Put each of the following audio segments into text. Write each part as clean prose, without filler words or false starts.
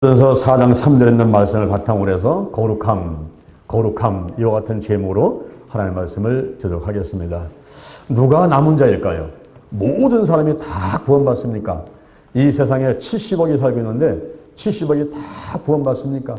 그래서 4장 3절에 있는 말씀을 바탕으로 해서 거룩함 이와 같은 제목으로 하나님의 말씀을 듣도록 하겠습니다. 누가 남은 자일까요? 모든 사람이 다 구원받습니까? 이 세상에 70억이 살고 있는데 70억이 다 구원받습니까?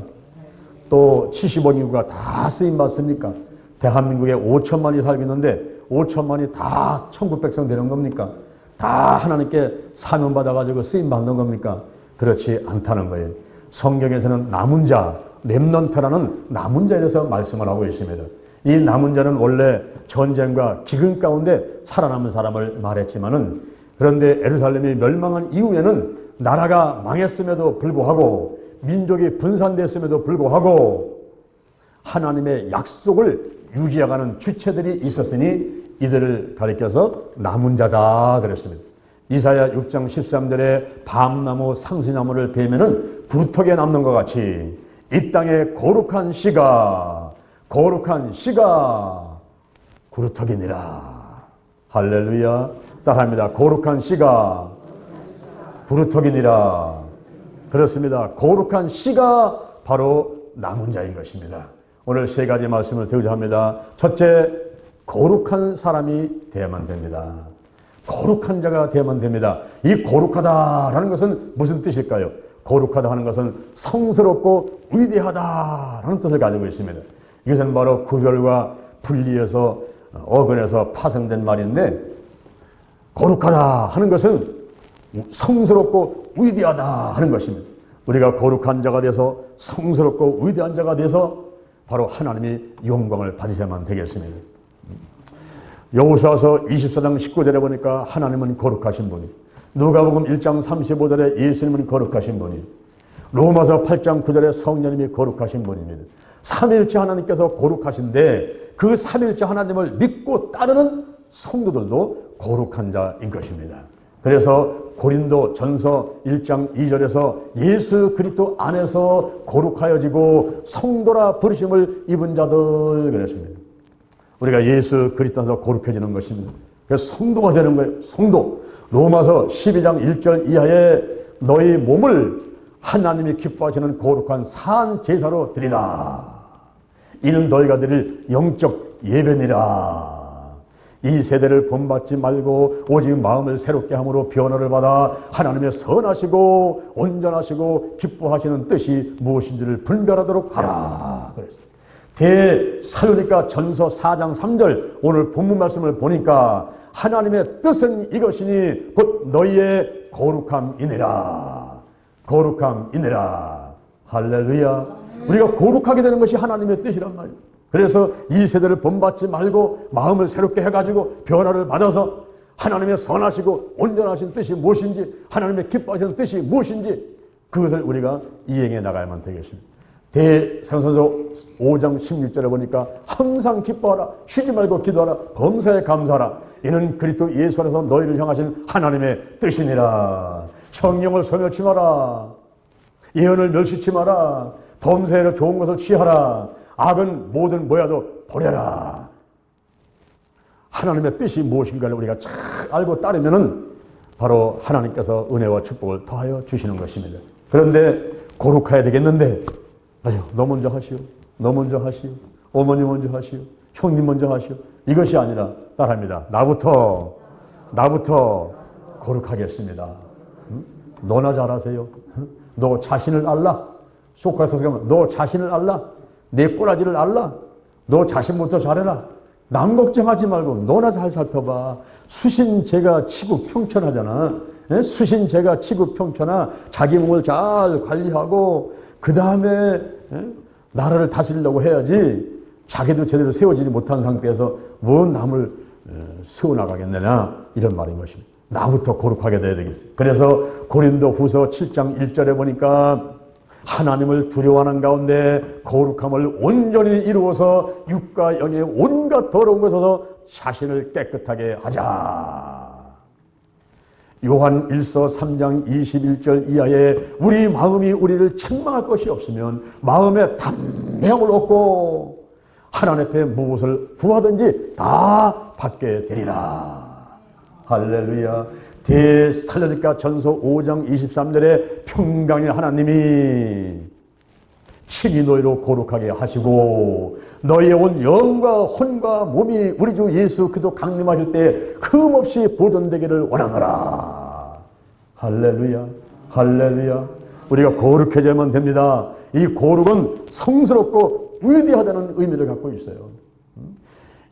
또 70억 인구가 다 쓰임받습니까? 대한민국에 5천만이 살고 있는데 5천만이 다 천국 백성 되는 겁니까? 다 하나님께 사명받아가지고 쓰임받는 겁니까? 그렇지 않다는 거예요. 성경에서는 남은 자, 렘넌트라는 남은 자에 대해서 말씀을 하고 있습니다. 이 남은 자는 원래 전쟁과 기근 가운데 살아남은 사람을 말했지만은, 그런데 예루살렘이 멸망한 이후에는 나라가 망했음에도 불구하고 민족이 분산됐음에도 불구하고 하나님의 약속을 유지해가는 주체들이 있었으니 이들을 가리켜서 남은 자다 그랬습니다. 이사야 6장 13절에 밤나무 상수나무를 베면은 부르터게 남는 것 같이 이 땅에 거룩한 씨가 부르터기니라. 할렐루야. 따라합니다. 거룩한 씨가 부르터기니라. 그렇습니다. 거룩한 씨가 바로 남은 자인 것입니다. 오늘 세 가지 말씀을 드리고자 합니다. 첫째, 거룩한 사람이 되어야만 됩니다. 거룩한 자가 되어야만 됩니다. 이 거룩하다라는 것은 무슨 뜻일까요? 거룩하다 하는 것은 성스럽고 위대하다라는 뜻을 가지고 있습니다. 이것은 바로 구별과 분리해서 어근에서 파생된 말인데, 거룩하다 하는 것은 성스럽고 위대하다 하는 것입니다. 우리가 거룩한 자가 돼서 성스럽고 위대한 자가 돼서 바로 하나님이 영광을 받으셔야만 되겠습니다. 여호수아서 24장 19절에 보니까 하나님은 거룩하신 분이, 누가복음 1장 35절에 예수님은 거룩하신 분이, 로마서 8장 9절에 성령님이 거룩하신 분입니다. 삼일째 하나님께서 거룩하신데 그 삼일째 하나님을 믿고 따르는 성도들도 거룩한 자인 것입니다. 그래서 고린도 전서 1장 2절에서 예수 그리스도 안에서 거룩하여지고 성도라 부르심을 입은 자들 그랬습니다. 우리가 예수 그리스도 안에서 거룩해지는 것입니다. 그래서 성도가 되는 거예요. 성도. 로마서 12장 1절 이하에 너희 몸을 하나님이 기뻐하시는 거룩한 산 제사로 드리라. 이는 너희가 드릴 영적 예배니라. 이 세대를 본받지 말고 오직 마음을 새롭게 함으로 변화를 받아 하나님의 선하시고 온전하시고 기뻐하시는 뜻이 무엇인지를 분별하도록 하라. 그랬어요. 데살로니가 전서 4장 3절 오늘 본문 말씀을 보니까 하나님의 뜻은 이것이니 곧 너희의 거룩함이니라. 거룩함이니라. 할렐루야. 우리가 거룩하게 되는 것이 하나님의 뜻이란 말이에요. 그래서 이 세대를 본받지 말고 마음을 새롭게 해가지고 변화를 받아서 하나님의 선하시고 온전하신 뜻이 무엇인지, 하나님의 기뻐하시는 뜻이 무엇인지 그것을 우리가 이행해 나가야만 되겠습니다. 대사도행전서 5장 16절에 보니까 항상 기뻐하라, 쉬지 말고 기도하라, 범사에 감사하라. 이는 그리스도 예수 안에서 너희를 향하신 하나님의 뜻이니라. 성령을 소멸치 마라. 예언을 멸시치 마라. 범사에 좋은 것을 취하라. 악은 모든 모야도 버려라. 하나님의 뜻이 무엇인가를 우리가 잘 알고 따르면은 바로 하나님께서 은혜와 축복을 더하여 주시는 것입니다. 그런데 거룩해야 되겠는데, 아유, 너 먼저 하시오. 너 먼저 하시오. 어머니 먼저 하시오. 형님 먼저 하시오. 이것이 아니라 따라합니다. 나부터 거룩하겠습니다. 응? 너나 잘하세요. 응? 너 자신을 알라. 소크라테스가 가면 너 자신을 알라. 내 꼬라지를 알라. 너 자신부터 잘해라. 남 걱정하지 말고 너나 잘 살펴봐. 수신제가 치국평천하잖아. 수신제가 치국평천하. 자기 몸을 잘 관리하고 그 다음에 나라를 다스리려고 해야지. 자기도 제대로 세워지지 못한 상태에서 뭔 남을 세워나가겠느냐, 이런 말인 것입니다. 나부터 거룩하게 돼야 되겠어요. 그래서 고린도 후서 7장 1절에 보니까 하나님을 두려워하는 가운데 거룩함을 온전히 이루어서 육과 영의 온갖 더러운 것에서 자신을 깨끗하게 하자. 요한 1서 3장 21절 이하에 우리 마음이 우리를 책망할 것이 없으면 마음에 담대함을 얻고 하나님 앞에 무엇을 구하든지 다 받게 되리라. 할렐루야. 대살려니까 전서 5장 23절에 평강의 하나님이 친히 너희로 거룩하게 하시고 너희의 온 영과 혼과 몸이 우리 주 예수 그리스도 강림하실 때 흠없이 보존되기를 원하노라. 할렐루야, 할렐루야. 우리가 거룩해져야만 됩니다. 이 거룩은 성스럽고 위대하다는 의미를 갖고 있어요.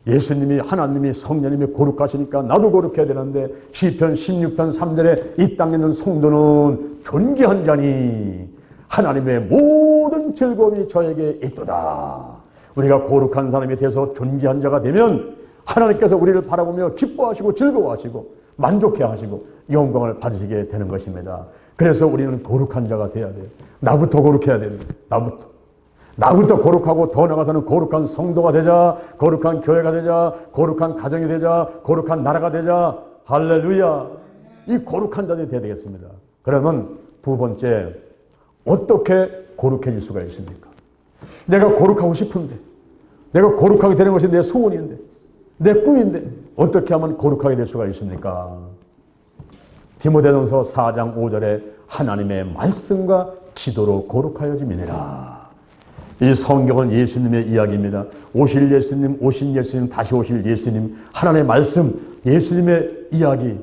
예수님이, 하나님이, 성령님이 거룩하시니까 나도 거룩해야 되는데 시편 16편 3절에 이 땅에 있는 성도는 존귀한 자니 하나님의 모든 즐거움이 저에게 있도다. 우리가 거룩한 사람이 돼서 존귀한 자가 되면 하나님께서 우리를 바라보며 기뻐하시고 즐거워하시고 만족해 하시고 영광을 받으시게 되는 것입니다. 그래서 우리는 거룩한 자가 돼야 돼요. 나부터 거룩해야 돼요. 나부터 거룩하고 더 나아가서는 거룩한 성도가 되자, 거룩한 교회가 되자, 거룩한 가정이 되자, 거룩한 나라가 되자. 할렐루야. 이 거룩한 자들이 되어야 되겠습니다. 그러면 두 번째, 어떻게 거룩해질 수가 있습니까? 내가 거룩하고 싶은데, 내가 거룩하게 되는 것이 내 소원인데, 내 꿈인데 어떻게 하면 거룩하게 될 수가 있습니까? 디모데전서 4장 5절에 하나님의 말씀과 기도로 거룩하여짐이니라. 이 성경은 예수님의 이야기입니다. 오실 예수님, 오신 예수님, 다시 오실 예수님, 하나님의 말씀, 예수님의 이야기.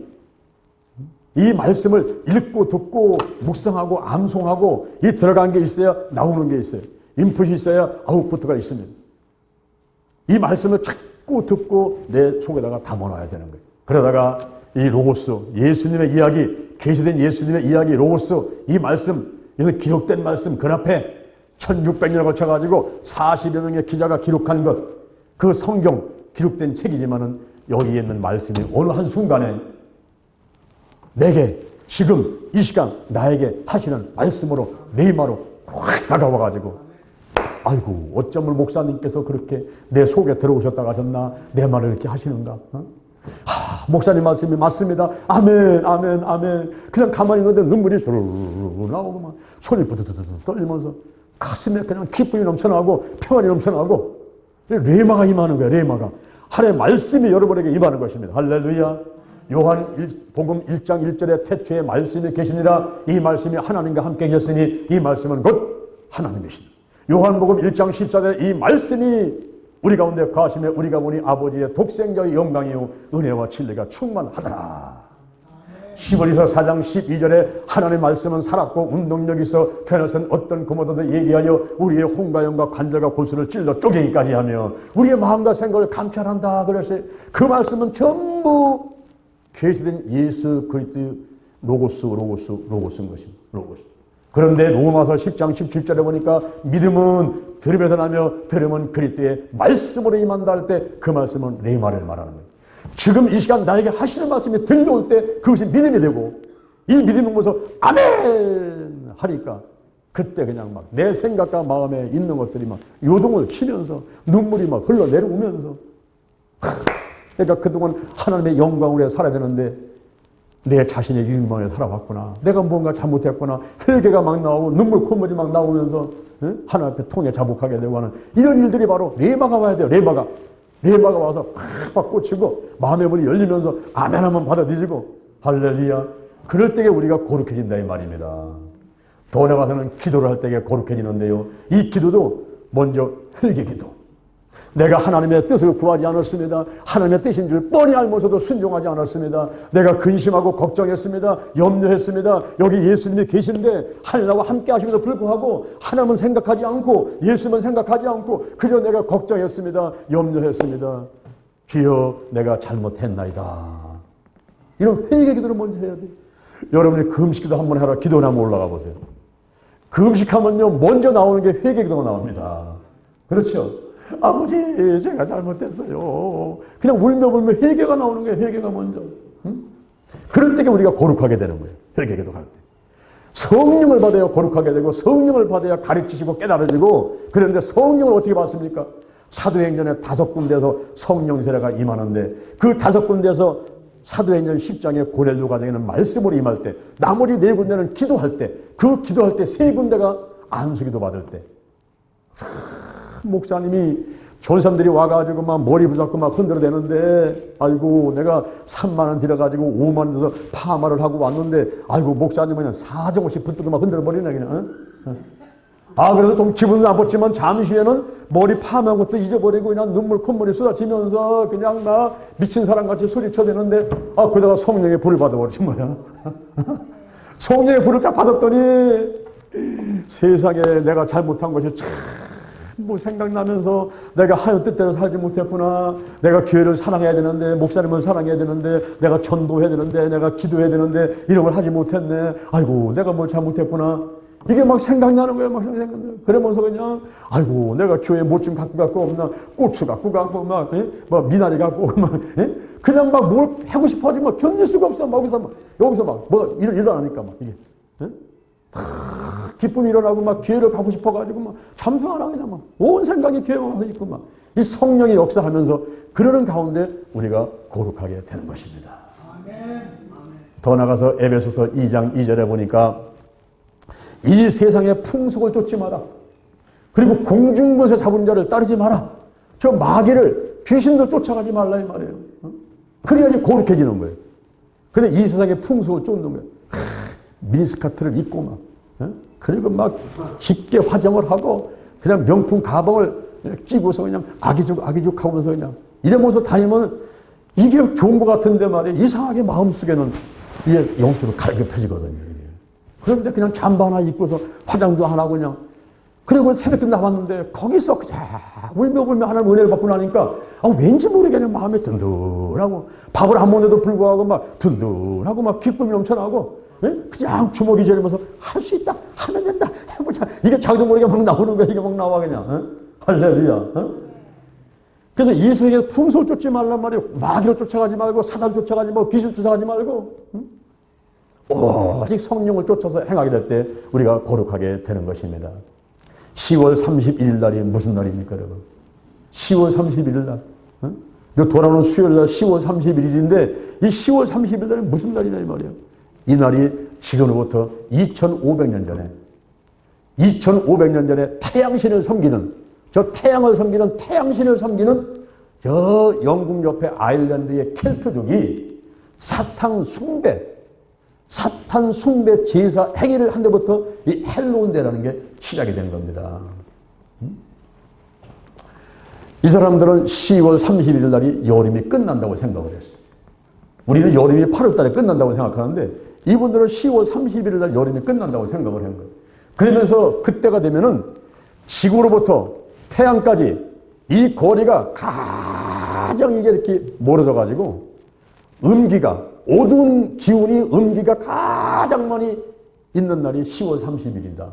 이 말씀을 읽고 듣고 묵상하고 암송하고 이 들어간 게 있어야 나오는 게 있어요. 인풋이 있어야 아웃풋가 있습니다. 이 말씀을 자꾸 듣고 내 속에다가 담아놔야 되는 거예요. 그러다가 이 로고스, 예수님의 이야기, 계시된 예수님의 이야기, 로고스, 이 말씀, 여기서 기록된 말씀, 그 앞에 1600년을 거쳐가지고 40여 명의 기자가 기록한 것, 그 성경 기록된 책이지만은 여기에 있는 말씀이 어느 한순간에 내게 지금 이 시간 나에게 하시는 말씀으로 레이마로 확 다가와가지고 아이고 어쩌면 목사님께서 그렇게 내 속에 들어오셨다고 하셨나 내 말을 이렇게 하시는가. 목사님 말씀이 맞습니다. 아멘 아멘 아멘. 그냥 가만히 있는데 눈물이 수르르 나오고 막 손이 부드드드 떨리면서 가슴에 그냥 기쁨이 넘쳐나고 평안이 넘쳐나고 레마가 임하는 거예요. 레마가 하나님의 말씀이 여러분에게 임하는 것입니다. 할렐루야. 요한복음 1장 1절에 태초에 말씀이 계시니라. 이 말씀이 하나님과 함께 계셨으니 이 말씀은 곧 하나님이시다. 요한복음 1장 14절에 이 말씀이 우리 가운데 거하시며 우리가 보니 아버지의 독생자의 영광이요 은혜와 진리가 충만하더라. 히브리서 4장 12절에 하나님의 말씀은 살았고 운동력이 있어 편에서는 어떤 고모도도 얘기하여 우리의 홍가영과 관절과 골수를 찔러 쪼개기까지 하며 우리의 마음과 생각을 감찰한다 그랬어요. 그 말씀은 전부 계시된 예수 그리스도의 로고스인 것입니다. 로고스. 그런데 로마서 10장 17절에 보니까 믿음은 들음에서 나며 들음은 그리스도의 말씀으로 임한다 할 때 그 말씀은 레마를 말하는 거예요. 지금 이 시간 나에게 하시는 말씀이 들려올 때 그것이 믿음이 되고 이 믿음이 오면서 아멘 하니까 그때 그냥 막 내 생각과 마음에 있는 것들이 막 요동을 치면서 눈물이 막 흘러내려오면서 그러니까 그동안 하나님의 영광으로 살아야 되는데 내 자신의 유익만에 살아왔구나. 내가 뭔가 잘못했구나. 회개가 막 나오고 눈물 콧물이 막 나오면서 하나님 앞에 통에 자복하게 되고 하는 이런 일들이 바로 레마가 와야 돼요. 레마가 와서 팍팍 꽂히고 마음의 문이 열리면서 아멘 하면 받아들이고 할렐루야. 그럴 때에 우리가 거룩해진다 이 말입니다. 더 나아가서는 기도를 할 때에 거룩해지는데요. 이 기도도 먼저 회개기도. 내가 하나님의 뜻을 구하지 않았습니다. 하나님의 뜻인 줄 뻔히 알면서도 순종하지 않았습니다. 내가 근심하고 걱정했습니다. 염려했습니다. 여기 예수님이 계신데 하나님과 함께 하심에도 불구하고 하나님은 생각하지 않고 예수님은 생각하지 않고 그저 내가 걱정했습니다. 염려했습니다. 주여 내가 잘못했나이다. 이런 회개 기도를 먼저 해야 돼요. 여러분이 금식기도 한번 해라. 기도나 한번 올라가 보세요. 금식하면요 먼저 나오는 게 회개 기도가 나옵니다. 그렇죠? 아버지 제가 잘못했어요. 그냥 울며 회개가 나오는 거예요. 회개가 먼저. 그럴 때 우리가 거룩하게 되는 거예요. 회개기도 할 때. 성령을 받아야 거룩하게 되고 성령을 받아야 가르치시고 깨달아지고 그런데 성령을 어떻게 받습니까? 사도행전에 5군데에서 성령 세례가 임하는데 그 5군데에서 사도행전 10장에 고넬료 가정에는 말씀으로 임할 때 나머지 4군데는 기도할 때 그 기도할 때 3군데가 안수기도 받을 때 목사님이 좋은 사람들이 와가지고 막 머리 붙잡고 막 흔들어대는데, 아이고, 내가 3만 원 들여가지고 5만 원 들여서 파마를 하고 왔는데, 아이고, 목사님은 그냥 사정없이 붙들고 막 흔들어버리네, 그냥. 그래서 좀 기분은 나빴지만 잠시 후에는 머리 파마한 것도 잊어버리고 그냥 콧물이 쏟아지면서 그냥 막 미친 사람같이 소리쳐대는데, 그러다가 성령의 불을 받아버리신 거야. 성령의 불을 딱 받았더니 세상에 내가 잘못한 것이 뭐 생각나면서 내가 하나님 뜻대로 살지 못했구나. 내가 교회를 사랑해야 되는데, 목사님을 사랑해야 되는데, 내가 전도해야 되는데, 내가 기도해야 되는데 이런 걸 하지 못했네. 아이고, 내가 뭘 잘못했구나. 이게 막 생각나는 거예요. 막 생각나는. 그러면서 그냥 아이고, 내가 교회 못 좀 갖고 없나, 고추 갖고 가고 막 미나리 갖고 막 그냥 막 뭘 하고 싶어지 막 견딜 수가 없어. 막 여기서 막 뭐가 일어나니까 막 이게 기쁨이 일어나고 막 교회를 가고 싶어가지고 막 잠수 안 하고 그냥 막 온 생각이 교회만 있고 막 이 성령이 역사하면서 그러는 가운데 우리가 거룩하게 되는 것입니다. 더 나가서 에베소서 2장 2절에 보니까 이 세상의 풍속을 쫓지 마라. 그리고 공중권세 잡은 자를 따르지 마라. 저 마귀를 귀신들 쫓아가지 말라 이 말이에요. 그래야지 거룩해지는 거예요. 근데 이 세상의 풍속을 쫓는 거예요. 미니스커트를 입고 막 그리고 막 짙게 화장을 하고 그냥 명품 가방을 끼고서 그냥 아기죽 하면서 그냥 이러면서 다니면 이게 좋은 것 같은데 말이에요. 이상하게 마음속에는 이게 영적으로 갈급해지거든요. 그런데 그냥 잠바 하나 입고서 화장도 안 하고 그냥 그리고 새벽도 나왔는데 거기서 그냥 울며 하나님 은혜를 받고 나니까 왠지 모르게 그냥 마음에 든든하고 밥을 안 먹는데도 불구하고 막 든든하고 막 기쁨이 넘쳐나고 그냥 주먹이 저리면서 할 수 있다, 하면 된다, 해보자. 이게 자기도 모르게 막 나오는 거야. 이게 막 나와 그냥. 할렐루야. 그래서 이 세상에 풍속을 쫓지 말란 말이에요. 마귀를 쫓아가지 말고 사단 쫓아가지 말고 귀신 쫓아가지 말고 오직 성령을 쫓아서 행하게 될 때 우리가 거룩하게 되는 것입니다. 10월 31일 날이 무슨 날입니까, 여러분? 10월 31일 날. 돌아오는 수요일 날 10월 31일인데 이 10월 31일 날이 무슨 날이냐 이 말이에요. 이 날이 지금으로부터 2500년 전에 태양신을 섬기는 저 태양신을 섬기는 저 영국 옆에 아일랜드의 켈트족이 사탄 숭배 제사 행위를 한 데부터 이 헬로운데라는 게 시작이 된 겁니다. 이 사람들은 10월 31일 날이 여름이 끝난다고 생각을 했어요. 우리는 여름이 8월 달에 끝난다고 생각하는데 이분들은 10월 31일 날 여름이 끝난다고 생각을 한 거예요. 그러면서 그때가 되면은 지구로부터 태양까지 이 거리가 가장 이게 이렇게 멀어져 가지고 어두운 기운이 음기가 가장 많이 있는 날이 10월 30일이다.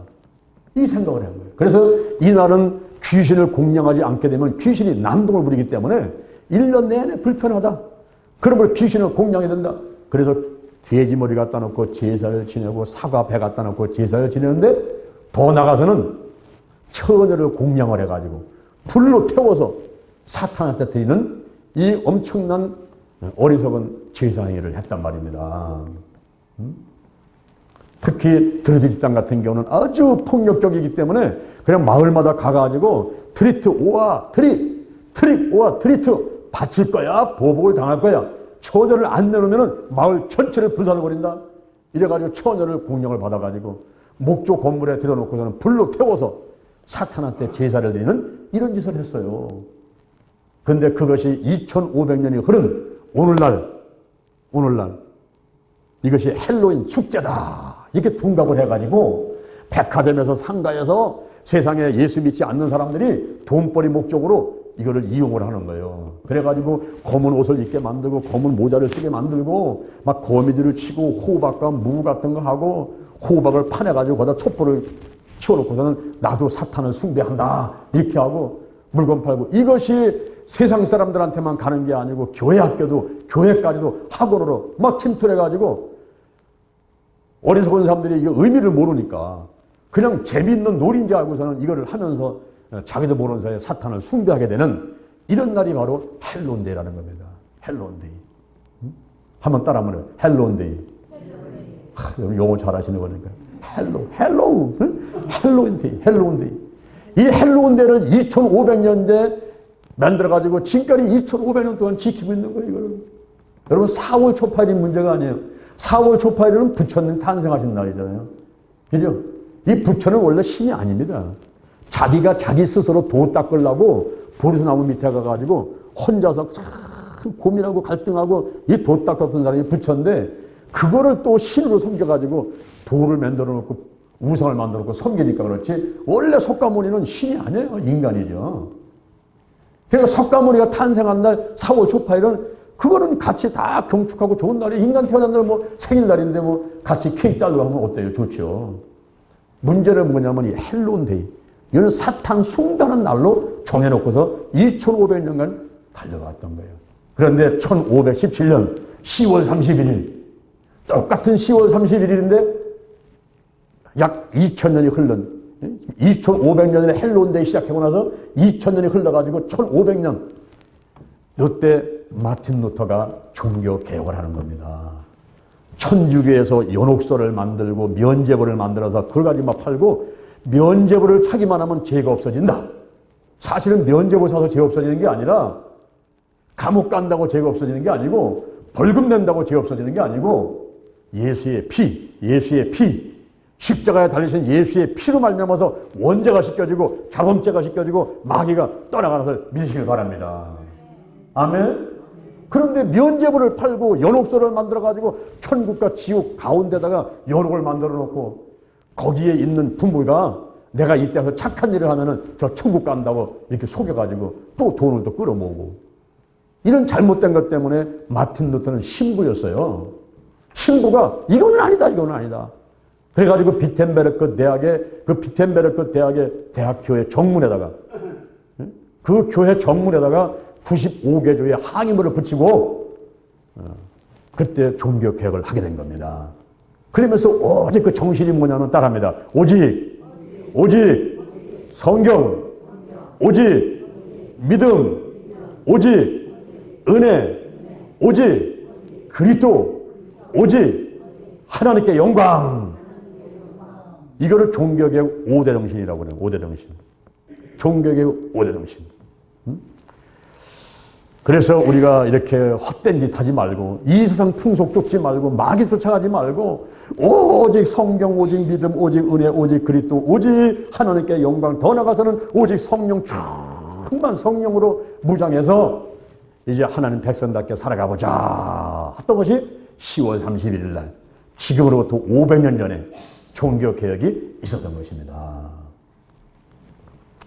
이 생각을 한 거예요. 그래서 이 날은 귀신을 공양하지 않게 되면 귀신이 난동을 부리기 때문에 1년 내내 불편하다. 그러면 귀신을 공양해야 된다. 그래서 돼지머리 갖다 놓고 제사를 지내고 사과 배 갖다 놓고 제사를 지내는데 더 나가서는 처녀를 공양을 해가지고 불로 태워서 사탄한테 드리는 이 엄청난 어리석은 제사 행위를 했단 말입니다. 특히 드르디 집단 같은 경우는 아주 폭력적이기 때문에 그냥 마을마다 가가지고 트리트 바칠 거야, 보복을 당할 거야. 처녀를 안 내놓으면 마을 전체를 불살라버린다. 이래가지고 처녀를 공양을 받아가지고 목조 건물에 들여놓고서는 불로 태워서 사탄한테 제사를 드리는 이런 짓을 했어요. 근데 그것이 2500년이 흐른 오늘날 이것이 헬로윈 축제다. 이렇게 둔갑을 해가지고 백화점에서 상가에서 세상에 예수 믿지 않는 사람들이 돈벌이 목적으로 이거를 이용을 하는 거예요. 그래가지고 검은 옷을 입게 만들고 검은 모자를 쓰게 만들고 막 거미줄을 치고 호박과 무 같은 거 하고 호박을 파내가지고 거기다 촛불을 치워놓고서는 나도 사탄을 숭배한다 이렇게 하고 물건 팔고 이것이 세상 사람들한테만 가는 게 아니고 교회 학교도 교회까지도 학원으로 막 침투해가지고 어리석은 사람들이 이거 의미를 모르니까 그냥 재미있는 놀이인 줄 알고서는 이거를 하면서 자기도 모르는 사이에 사탄을 숭배하게 되는 이런 날이 바로 헬로운데이라는 겁니다. 헬로운데이. 한번 따라 한번 해요. 헬로운데이. 영어 잘하시는 거니까. 헬로운데이. 이 헬로운데이를 2500년대 만들어가지고 지금까지 2500년 동안 지키고 있는 거예요. 이거를. 여러분 4월 초파일이 문제가 아니에요. 4월 초파일은 부처님 탄생하신 날이잖아요. 그죠? 이 부처는 원래 신이 아닙니다. 자기가 자기 스스로 도 닦으려고 보리수나무 밑에 가가지고 혼자서 참 고민하고 갈등하고 이 도 닦았던 사람이 부처인데 그거를 또 신으로 섬겨가지고 도를 만들어 놓고 우상을 만들어 놓고 섬기니까 그렇지 원래 석가모니는 신이 아니에요. 인간이죠. 그러니까 석가모니가 탄생한 날 4월 초파일은 그거는 같이 다 경축하고 좋은 날이 인간 태어난 날 뭐 생일날인데 뭐 같이 케이크 자르고 하면 어때요? 좋죠. 문제는 뭐냐면 이 헬론데이. 이거는 사탄 숭배하는 날로 정해놓고서 2500년간 달려왔던 거예요. 그런데 1517년 10월 31일 똑같은 10월 31일인데 약 2000년이 흘른 2500년에 헬론데이 시작하고 나서 2000년이 흘러가지고 1500년 이때 마틴 루터가 종교 개혁을 하는 겁니다. 천주교에서 연옥서를 만들고 면죄부를 만들어서 그걸 가지고 막 팔고 면죄부를 차기만 하면 죄가 없어진다. 사실은 면죄부 사서 죄 없어지는 게 아니라 감옥 간다고 죄가 없어지는 게 아니고 벌금 낸다고 죄 없어지는 게 아니고 예수의 피 십자가에 달리신 예수의 피로 말미암아서 원죄가 씻겨지고 자범죄가 씻겨지고 마귀가 떠나가는 것을 믿으시길 바랍니다. 아멘. 그런데 면죄부를 팔고 연옥소를 만들어가지고 천국과 지옥 가운데다가 연옥을 만들어 놓고 거기에 있는 부모가 내가 이때서 착한 일을 하면은 저 천국 간다고 이렇게 속여가지고 또 돈을 또 끌어모으고 이런 잘못된 것 때문에 마틴 루터는 신부였어요. 신부가 이거는 아니다. 그래가지고 비텐베르크 대학의 대학교회 정문에다가 그 교회 정문에다가 95개 조의 항의문을 붙이고 그때 종교 개혁을 하게 된 겁니다. 그러면서 오직 그 정신이 뭐냐면 따라합니다. 오직 성경, 오직 믿음, 오직 은혜, 오직 그리스도, 오직 하나님께 영광. 이거를 종교개혁 5대 정신이라고 해요. 5대 정신. 종교개혁 5대 정신. 그래서 우리가 이렇게 헛된 짓 하지 말고 이 세상 풍속 쫓지 말고 마귀 쫓아가지 말고 오직 성경, 오직 믿음, 오직 은혜, 오직 그리스도, 오직 하나님께 영광, 더 나아가서는 오직 성령 충만 성령으로 무장해서 이제 하나님 백성답게 살아가보자 했던 것이 10월 31일 날 지금으로부터 500년 전에 종교개혁이 있었던 것입니다.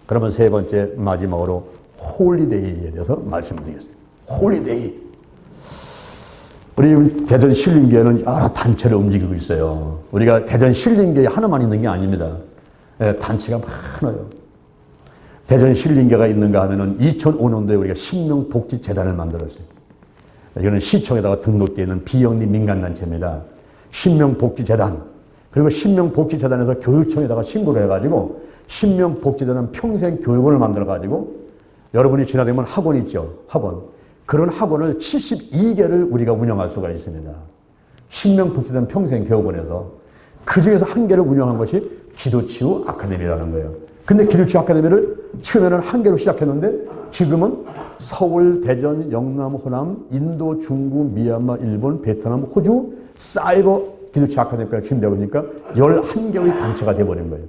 그러면 세 번째 마지막으로 홀리데이에 대해서 말씀드리겠습니다. 홀리데이. 우리 대전 신림교회는 여러 단체를 움직이고 있어요. 우리가 대전 신림교회 하나만 있는 게 아닙니다. 단체가 많아요. 대전 신림교회가 있는가 하면은 2005년도에 우리가 신명복지재단을 만들었어요. 이거는 시청에다가 등록되어 있는 비영리 민간단체입니다. 신명복지재단. 그리고 신명복지재단에서 교육청에다가 신고를 해가지고 신명복지재단 평생교육원을 만들어가지고 여러분이 지나다니면 학원 있죠. 학원. 그런 학원을 72개를 우리가 운영할 수가 있습니다. 신명복지재단 평생교육원에서 그중에서 한 개를 운영한 것이 기도치유 아카데미라는 거예요. 근데 기도치유 아카데미를 처음에는 한 개로 시작했는데 지금은 서울, 대전, 영남, 호남, 인도, 중국, 미얀마, 일본, 베트남, 호주 사이버 기도치유 아카데미까지 준비하고 있으니까 11개의 단체가 돼버린 거예요.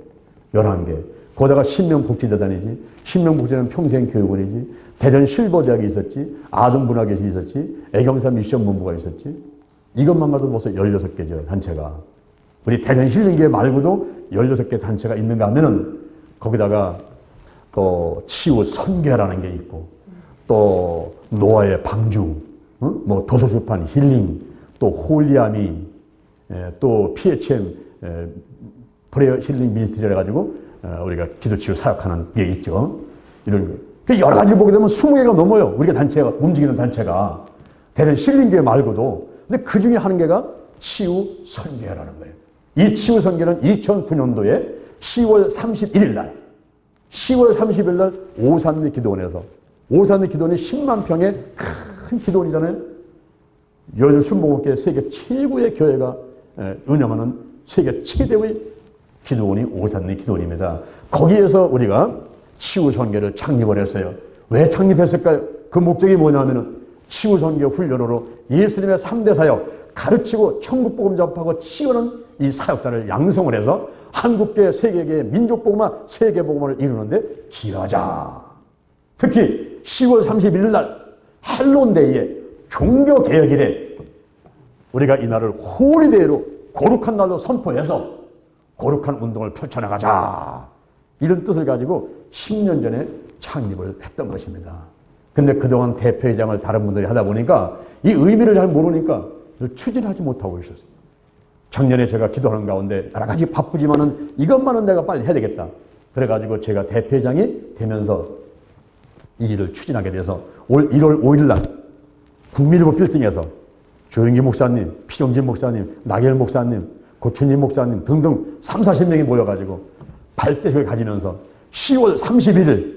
11개. 거기다가 신명복지재단이지, 신명복지재단 평생교육원이지, 대전 실버대학이 있었지, 아동문화교실이 있었지, 애경사 미션본부가 있었지. 이것만 봐도 벌써 16개죠, 단체가. 우리 대전 신림교회 말고도 16개 단체가 있는가 하면은 거기다가 또 치유 선교라는 게 있고, 또 노아의 방주, 뭐 도서출판 힐링, 또 홀리아미, 또 PHM 프레어 힐링 미니스트리 해가지고 우리가 기도치유 사역하는 게 있죠. 이런 거. 여러 가지 보게 되면 20개가 넘어요. 우리가 단체가, 움직이는 단체가. 대전 신림교회 말고도. 근데 그 중에 한 개가 치유 선교회라는 거예요. 이 치유 선교는 2009년도에 10월 31일 날, 10월 30일 날 오산리 기도원에서, 오산리 기도원이 10만 평의 큰 기도원이잖아요. 요즘 순복음교회 세계 최고의 교회가 운영하는 세계 최대의 기도원이 오산리 기도원입니다. 거기에서 우리가 치유 선교를 창립을 했어요. 왜 창립했을까요? 그 목적이 뭐냐면은 치유선교 훈련으로 예수님의 3대 사역, 가르치고 천국복음 전파하고 치유는 이 사역자를 양성을 해서 한국계, 세계계, 민족복음화, 세계복음을 이루는데 기여하자. 특히 10월 31일 날 헬론데이에 종교개혁일에 우리가 이 날을 홀리데이로 거룩한 날로 선포해서 거룩한 운동을 펼쳐나가자. 이런 뜻을 가지고 10년 전에 창립을 했던 것입니다. 근데 그동안 대표회장을 다른 분들이 하다 보니까 이 의미를 잘 모르니까 추진하지 못하고 있었어요. 작년에 제가 기도하는 가운데 여러 가지 바쁘지만은 이것만은 내가 빨리 해야 되겠다. 그래가지고 제가 대표회장이 되면서 이 일을 추진하게 돼서 올 1월 5일 날 국민일보 빌딩에서 조영기 목사님, 피종진 목사님, 나겔 목사님, 고춘님 목사님 등등 30-40명이 모여가지고 발대식을 가지면서 10월 31일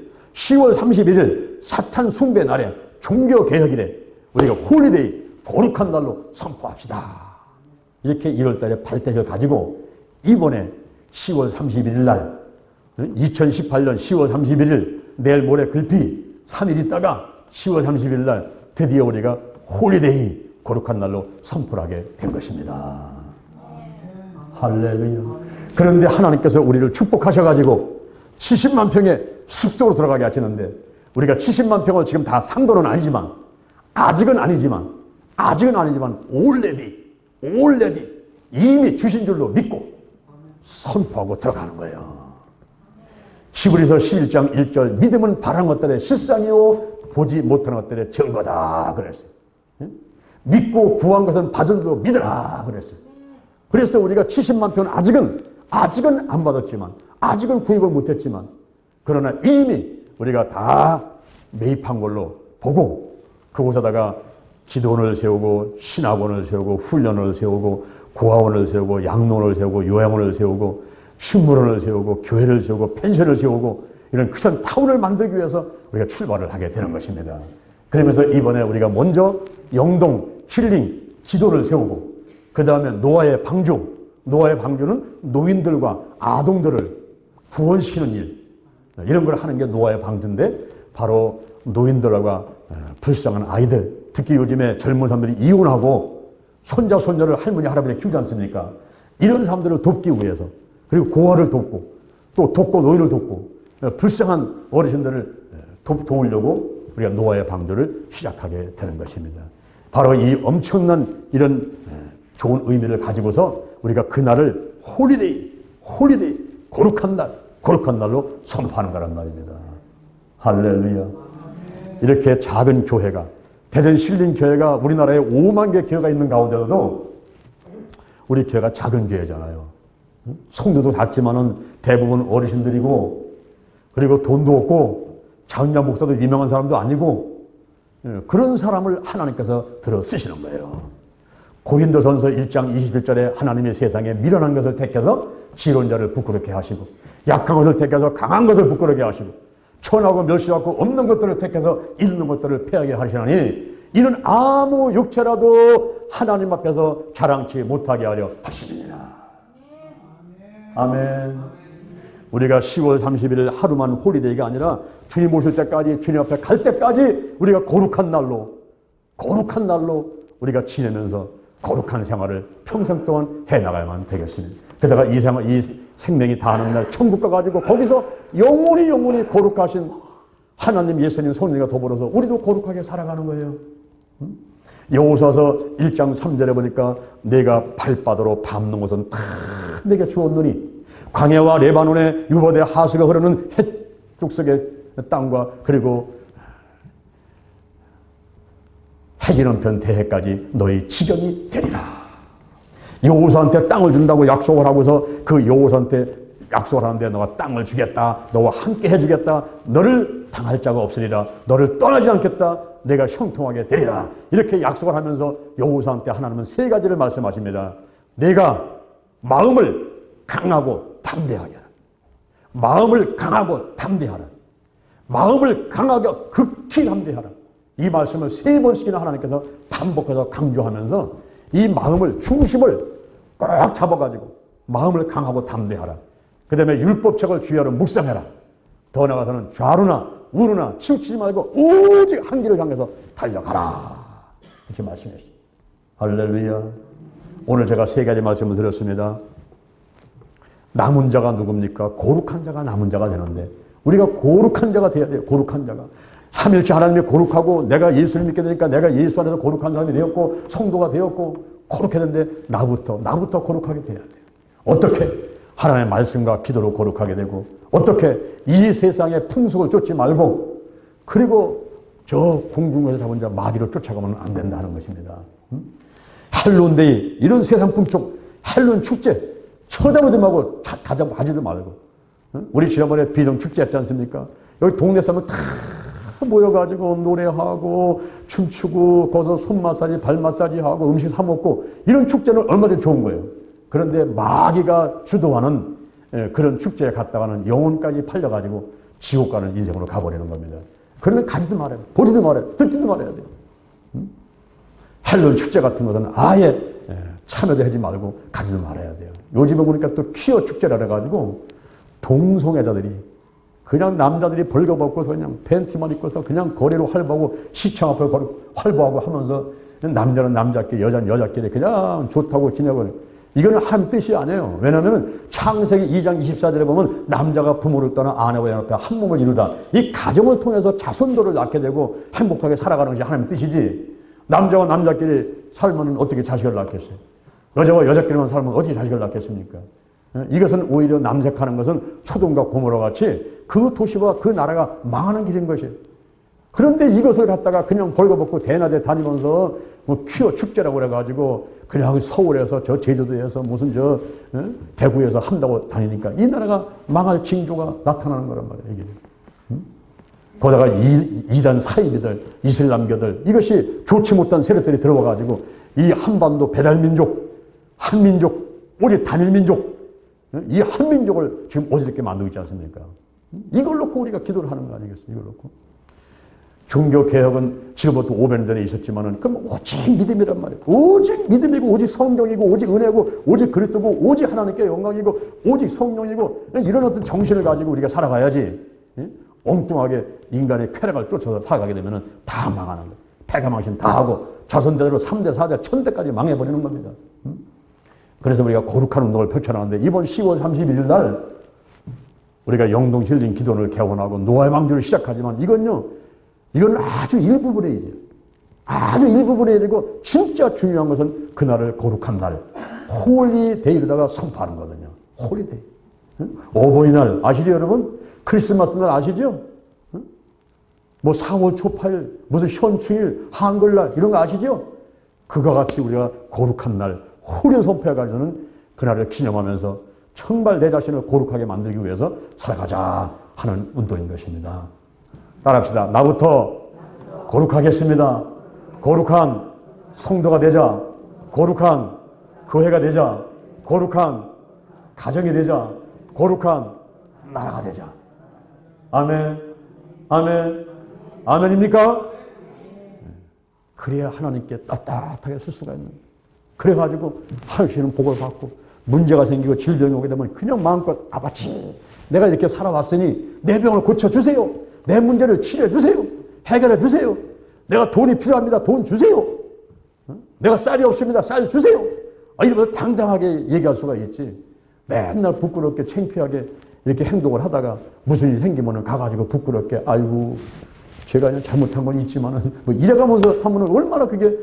사탄 숭배 날에 종교개혁일에 우리가 홀리데이 거룩한 날로 선포합시다. 이렇게 1월 달에 발대식을 가지고 이번에 10월 31일 날 2018년 10월 31일 내일 모레 글피 3일 있다가 10월 31일 날 드디어 우리가 홀리데이 거룩한 날로 선포를 하게 된 것입니다. 할렐루야. 그런데 하나님께서 우리를 축복하셔가지고 70만 평의 숲속으로 들어가게 하시는데 우리가 70만 평을 지금 다 상도는 아니지만 아직은 아니지만 already 이미 주신 줄로 믿고 선포하고 들어가는 거예요. 히브리서 11장 1절 믿음은 바라는 것들의 실상이요 보지 못하는 것들의 증거다 그랬어요. 믿고 구한 것은 받은 줄로 믿으라 그랬어요. 그래서 우리가 70만 평은 아직은 안 받았지만 아직은 구입을 못했지만 그러나 이미 우리가 다 매입한 걸로 보고 그곳에다가 기도원을 세우고 신학원을 세우고 훈련을 세우고 고아원을 세우고 양론을 세우고 요양원을 세우고 식물원을 세우고 교회를 세우고 펜션을 세우고 이런 큰 타운을 만들기 위해서 우리가 출발을 하게 되는 것입니다. 그러면서 이번에 우리가 먼저 영동 힐링 기도를 세우고 그 다음에 노아의 방주는 노인들과 아동들을 구원시키는 일 이런 걸 하는 게 노아의 방주인데 바로 노인들과 불쌍한 아이들 특히 요즘에 젊은 사람들이 이혼하고 손자 손녀를 할머니 할아버지 키우지 않습니까? 이런 사람들을 돕기 위해서 그리고 고아를 돕고 또 돕고 노인을 돕고 불쌍한 어르신들을 도우려고 우리가 노아의 방주를 시작하게 되는 것입니다. 바로 이 엄청난 이런 좋은 의미를 가지고서 우리가 그날을 홀리데이 거룩한 날로 선포하는 거란 말입니다. 할렐루야. 이렇게 작은 교회가 대전 신림교회가 우리나라에 5만 개 교회가 있는 가운데도 우리 교회가 작은 교회잖아요. 성도도 작지만은 대부분 어르신들이고 그리고 돈도 없고 장자 목사도 유명한 사람도 아니고 그런 사람을 하나님께서 들어 쓰시는 거예요. 고린도전서 1장 21절에 하나님이 세상에 미련한 것을 택해서 지론자를 부끄럽게 하시고 약한 것을 택해서 강한 것을 부끄럽게 하시고 천하고 멸시하고 없는 것들을 택해서 있는 것들을 패하게 하시나니 이는 아무 육체라도 하나님 앞에서 자랑치 못하게 하려 하심이니라. 아멘. 우리가 10월 30일 하루만 홀리데이가 아니라 주님 오실 때까지 주님 앞에 갈 때까지 우리가 거룩한 날로 우리가 지내면서 거룩한 생활을 평생 동안 해나가야만 되겠습니다. 게다가 이 생명이 다하는 날 천국 가가지고 거기서 영원히 거룩하신 하나님 예수님 성령과 더불어서 우리도 거룩하게 살아가는 거예요. 여호수아서 1장 3절에 보니까 내가 발바닥으로 밟는 것은 다 내게 주었노니 광야와 레바논의 유보대 하수가 흐르는 해족속의 땅과 그리고 해지는편 대해까지 너희 지경이 되리라. 여호수아한테 땅을 준다고 약속을 하고서 그 여호수아한테 약속을 하는데 너가 땅을 주겠다. 너와 함께 해주겠다. 너를 당할 자가 없으리라. 너를 떠나지 않겠다. 내가 형통하게 되리라. 이렇게 약속을 하면서 여호수아한테 하나님은 세 가지를 말씀하십니다. 내가 마음을 강하고 담대하게 하라. 마음을 강하고 담대하라. 마음을 강하게 극히 담대하라. 이 말씀을 3번씩이나 하나님께서 반복해서 강조하면서 이 마음을 중심을 꼭 잡아가지고 마음을 강하고 담대하라. 그 다음에 율법책을 주야로 묵상해라. 더 나아가서는 좌로나 우르나 치우치지 말고 오직 한 길을 향해서 달려가라. 이렇게 말씀하셨습니다. 할렐루야. 오늘 제가 세 가지 말씀을 드렸습니다. 남은 자가 누굽니까? 거룩한 자가 남은 자가 되는데 우리가 거룩한 자가 돼야 돼요. 거룩한 자가. 삼일째 하나님이 거룩하고 내가 예수를 믿게 되니까 내가 예수 안에서 거룩한 사람이 되었고 성도가 되었고 거룩해야 되는데 나부터 거룩하게 돼야 돼요. 어떻게? 하나님의 말씀과 기도로 거룩하게 되고 어떻게? 이 세상의 풍속을 쫓지 말고 그리고 저 공중에서 잡은 자 마귀를 쫓아가면 안 된다는 것입니다. 헬론데이 이런 세상 풍속 헬론 축제 쳐다보지 말고 가지도 말고 우리 지난번에 비동 축제 했지 않습니까? 여기 동네 사람은 다 모여가지고 노래하고 춤추고 거기서 손 마사지 발 마사지 하고 음식 사 먹고 이런 축제는 얼마든지 좋은 거예요. 그런데 마귀가 주도하는 그런 축제에 갔다가는 영혼까지 팔려가지고 지옥 가는 인생으로 가버리는 겁니다. 그러면 가지도 말아요. 보지도 말아요. 듣지도 말아야 돼요. 헬론 축제 같은 것은 아예 참여도 하지 말고 가지도 말아야 돼요. 요즘에 보니까 또 퀴어 축제라 해가지고 동성애자들이 그냥 남자들이 벌거벗고서 그냥 팬티만 입고서 그냥 거리로 활보하고 시청 앞을 활보하고 하면서 남자는 남자끼리 여자는 여자끼리 그냥 좋다고 지내고 이거는 하나님 뜻이 아니에요. 왜냐하면 창세기 2장 24절에 보면 남자가 부모를 떠나 아내와 연합해 한 몸을 이루다. 이 가정을 통해서 자손들을 낳게 되고 행복하게 살아가는 것이 하나님 뜻이지. 남자와 남자끼리 살면 어떻게 자식을 낳겠어요? 여자와 여자끼리만 살면 어떻게 자식을 낳겠습니까? 이것은 오히려 남색하는 것은 소돔과 고모라 같이 그 도시와 그 나라가 망하는 길인 것이에요. 그런데 이것을 갖다가 그냥 벌거벗고 대낮에 다니면서 뭐 퀴어 축제라고 그래가지고 그냥 서울에서 저 제주도에서 무슨 저 대구에서 한다고 다니니까 이 나라가 망할 징조가 나타나는 거란 말이에요. 이게. 거기다가 이단 사이비들, 이슬람교들 이것이 좋지 못한 세력들이 들어와가지고 이 한반도 배달민족, 한민족, 오직 단일민족 이 한민족을 지금 어지럽게 만들고 있지 않습니까? 이걸 놓고 우리가 기도를 하는 거 아니겠어요? 이걸 놓고. 종교개혁은 지금부터 500년 전에 있었지만은 그럼 오직 믿음이란 말이에요. 오직 믿음이고 오직 성경이고 오직 은혜고 오직 그리스도고 오직 하나님께 영광이고 오직 성령이고 이런 어떤 정신을 가지고 우리가 살아가야지. 엉뚱하게 인간의 쾌락을 쫓아서 살아가게 되면은 다 망하는 거예요. 폐가망신 다 하고 자손대로 3대, 4대, 1000대까지 망해버리는 겁니다. 그래서 우리가 거룩한 운동을 펼쳐나가는데 이번 10월 31일 날 우리가 영동 힐링 기도원을 개원하고 노아의 방주를 시작하지만 이건 아주 일부분의 일이에요. 아주 일부분의 일이고 진짜 중요한 것은 그날을 거룩한 날 홀리데이로다가 선포하는 거거든요. 홀리데이. 어버이날 아시죠 여러분? 크리스마스 날 아시죠? 뭐 4월 초파일 무슨 현충일 한글날 이런 거 아시죠? 그와 같이 우리가 거룩한 날 홀리 선포해가지고는 그날을 기념하면서 정말 내 자신을 거룩하게 만들기 위해서 살아가자 하는 운동인 것입니다. 따라합시다. 나부터 거룩하겠습니다. 거룩한 성도가 되자. 거룩한 교회가 되자. 거룩한 가정이 되자. 거룩한 나라가 되자. 아멘. 아멘. 아멘입니까? 그래야 하나님께 떳떳하게 쓸 수가 있는 거예요. 그래가지고 하시는 복을 받고 문제가 생기고 질병이 오게 되면 그냥 마음껏 아버지 내가 이렇게 살아왔으니 내 병을 고쳐주세요. 내 문제를 치료해주세요. 해결해주세요. 내가 돈이 필요합니다. 돈 주세요. 내가 쌀이 없습니다. 쌀 주세요. 이러면서 당당하게 얘기할 수가 있지. 맨날 부끄럽게 창피하게 이렇게 행동을 하다가 무슨 일이 생기면 가가지고 부끄럽게 아이고 제가 잘못한 건 있지만은 뭐 이래가면서 하면은 얼마나 그게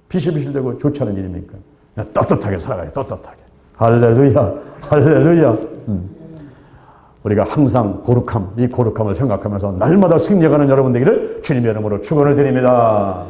비실비실되고 좋지 않은 일입니까? 그냥 떳떳하게 살아가요. 떳떳하게. 할렐루야. 할렐루야. 우리가 항상 거룩함, 이 거룩함을 생각하면서 날마다 승리하는 여러분 되기를 주님의 이름으로 축원을 드립니다.